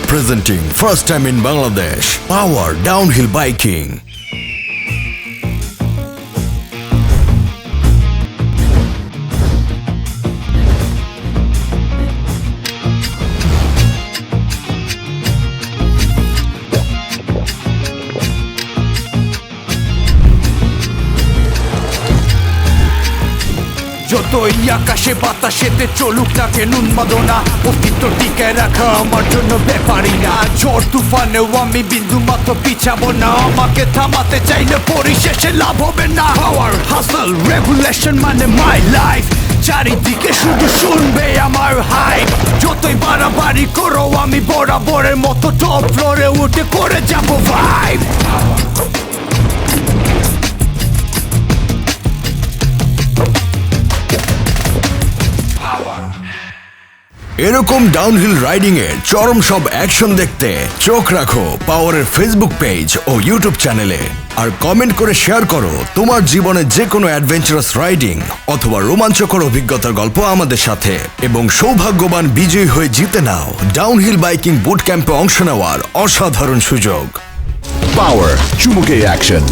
Presenting first time in Bangladesh, Power Downhill Biking. যতই আকাশে বাতাসেতে চলুক না কেন উন্মাদনা, অস্তিত্ব টিকে রাখা আমার জন্য ব্যাপারই না। ঝড় তুফানেও আমি বিন্দু মাত্র পিছাবো না, আমাকে থামাতে চাইলে পরিশেষে লাভ হবে না। পাওয়ার হাসল রেগুলেশন মানে মাই লাইফ, চারিদিকে শুধু শুনবে আমার হাইপ। যতই বাড়াবাড়ি করো আমি বরাবরের মতো টপ ফ্লোরে উঠে করে যাবো ভাইব। এরকম ডাউনহিল রাইডিং এর চরম সব অ্যাকশন দেখতে চোখ রাখো পাওয়ারের ফেসবুক পেজ ও ইউটিউব চ্যানেলে, আর কমেন্ট করে শেয়ার করো তোমার জীবনে যে কোনো অ্যাডভেঞ্চারাস রাইডিং অথবা রোমাঞ্চকর অভিজ্ঞতার গল্প আমাদের সাথে, এবং সৌভাগ্যবান বিজয়ী হয়ে জিতে নাও ডাউনহিল বাইকিং বুট ক্যাম্পে অংশ নেওয়ার অসাধারণ সুযোগ। Power, চুমুকে অ্যাকশন।